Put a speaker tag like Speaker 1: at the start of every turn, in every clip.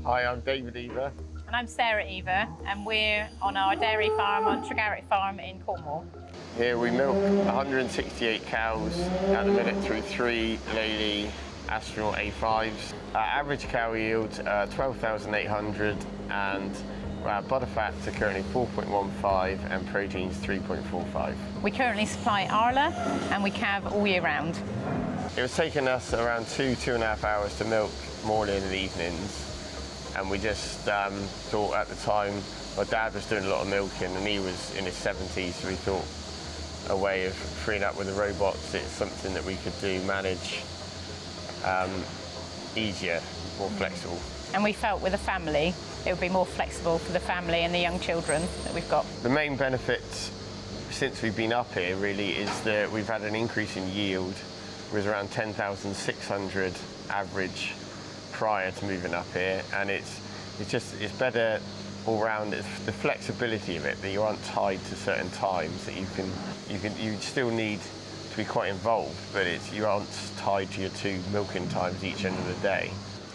Speaker 1: Hi, I'm David Eva.
Speaker 2: And I'm Sarah Eva, and we're on our dairy farm on Tregarrick Farm in Cornwall.
Speaker 1: Here we milk 168 cows at the minute through 3 Lely Astronaut A5s. Our average cow yield 12,800 and butter fats are currently 4.15 and proteins 3.45.
Speaker 2: We currently supply Arla and we calve all year round.
Speaker 1: It was taking us around 2.5 hours to milk morning and evenings. And we just thought at the time, my dad was doing a lot of milking and he was in his 70s, so we thought a way of freeing up with the robots, it's something that we could do, manage easier, more flexible.
Speaker 2: And we felt with a family, it would be more flexible for the family and the young children that we've got.
Speaker 1: The main benefits since we've been up here really is that we've had an increase in yield. It was around 10,600 average prior to moving up here, and it's better all round. It's the flexibility of it, that you aren't tied to certain times, that you still need to be quite involved, but you aren't tied to your 2 milking times each end of the day.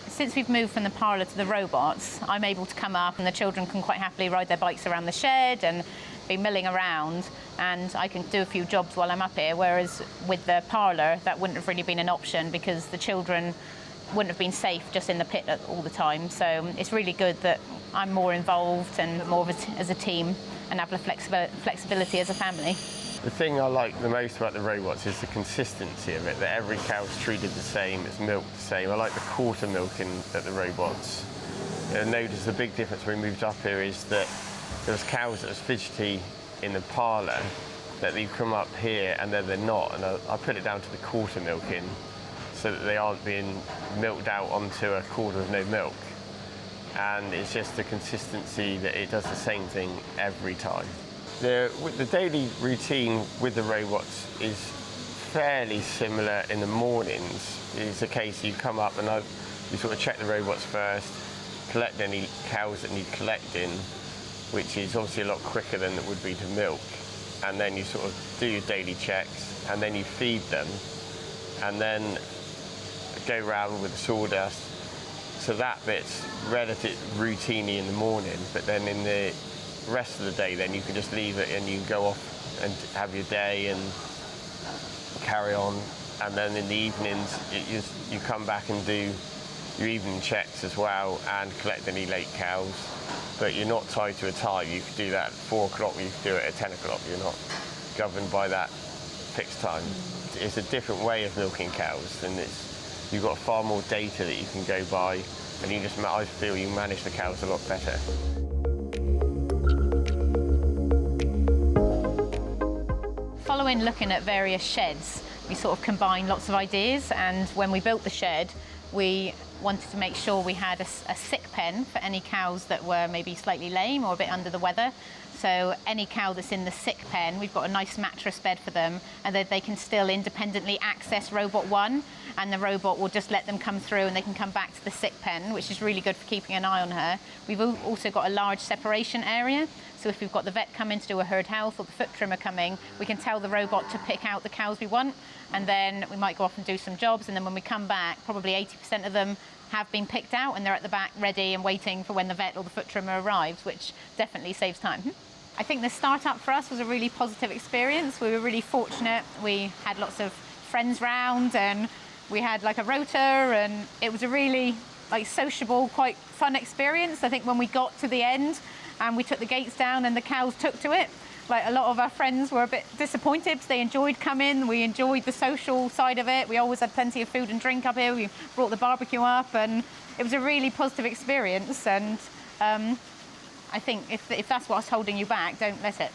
Speaker 2: Since we've moved from the parlour to the robots, I'm able to come up and the children can quite happily ride their bikes around the shed and be milling around, and I can do a few jobs while I'm up here, whereas with the parlour that wouldn't have really been an option because the children wouldn't have been safe just in the pit all the time. So it's really good that I'm more involved and more as a team and have the flexibility as a family.
Speaker 1: The thing I like the most about the robots is the consistency of it, that every cow's treated the same, it's milked the same. I like the quarter milking at the robots. I noticed the big difference when we moved up here is that there was cows that was fidgety in the parlour, that they've come up here and then they're not, and I put it down to the quarter milking so that they aren't being milked out onto a quarter of no milk. And it's just the consistency that it does the same thing every time. The daily routine with the robots is fairly similar in the mornings. It's a case you come up and you sort of check the robots first, collect any cows that need collecting, which is obviously a lot quicker than it would be to milk. And then you sort of do your daily checks and then you feed them and then go round with the sawdust. So that bit's relatively routinely in the morning, but then in the rest of the day then you can just leave it and you can go off and have your day and carry on. And then in the evenings you come back and do your evening checks as well and collect any late cows, but you're not tied to a time. You could do that at 4 o'clock, you could do it at 10 o'clock. You're not governed by that fixed time. It's a different way of milking cows, and you've got far more data that you can go by, and I feel you manage the cows a lot better.
Speaker 2: Following looking at various sheds, we sort of combined lots of ideas, and when we built the shed, we wanted to make sure we had a sick pen for any cows that were maybe slightly lame or a bit under the weather. So any cow that's in the sick pen, we've got a nice mattress bed for them, and that they can still independently access Robot 1, and the robot will just let them come through and they can come back to the sick pen, which is really good for keeping an eye on her. We've also got a large separation area, so if we've got the vet coming to do a herd health or the foot trimmer coming, we can tell the robot to pick out the cows we want, and then we might go off and do some jobs, and then when we come back, probably 80% of them have been picked out and they're at the back ready and waiting for when the vet or the foot trimmer arrives, which definitely saves time. I think the startup for us was a really positive experience. We were really fortunate. We had lots of friends round and we had like a rota, and it was a really sociable, quite fun experience. I think when we got to the end and we took the gates down and the cows took to it, a lot of our friends were a bit disappointed because they enjoyed coming. We enjoyed the social side of it. We always had plenty of food and drink up here. We brought the barbecue up, and it was a really positive experience. And I think if that's what's holding you back, don't let it.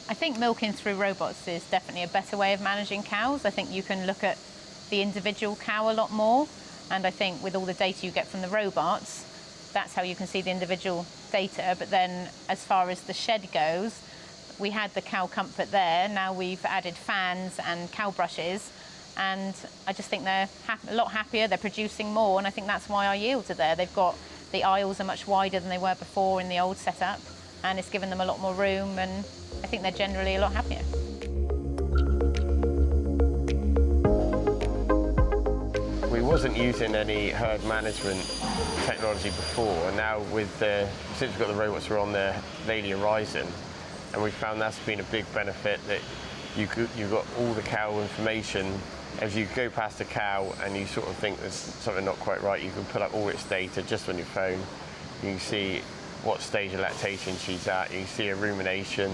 Speaker 2: I think milking through robots is definitely a better way of managing cows. I think you can look at the individual cow a lot more, and I think with all the data you get from the robots, that's how you can see the individual data. But then as far as the shed goes, we had the cow comfort there. Now we've added fans and cow brushes, and I just think they're a lot happier. They're producing more, and I think that's why our yields are there. The aisles are much wider than they were before in the old setup, and it's given them a lot more room, and I think they're generally a lot happier.
Speaker 1: We wasn't weren't using any herd management technology before, and now since we've got the robots that are on the Lely Horizon, and we found that's been a big benefit, that you've got all the cow information. As you go past a cow and you sort of think there's something not quite right, you can pull up all its data just on your phone. You can see what stage of lactation she's at, you can see her rumination,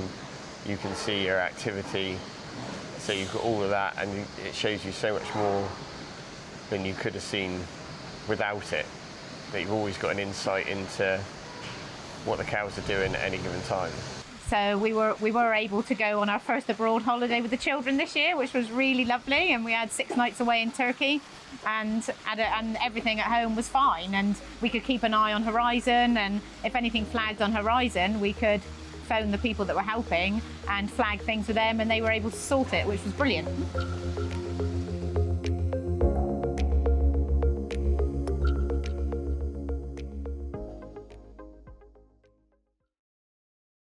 Speaker 1: you can see her activity. So you've got all of that, and it shows you so much more than you could have seen without it. That you've always got an insight into what the cows are doing at any given time.
Speaker 2: So we were able to go on our first abroad holiday with the children this year, which was really lovely, and we had 6 nights away in Turkey, and everything at home was fine, and we could keep an eye on Horizon, and if anything flagged on Horizon, we could phone the people that were helping and flag things with them, and they were able to sort it, which was brilliant.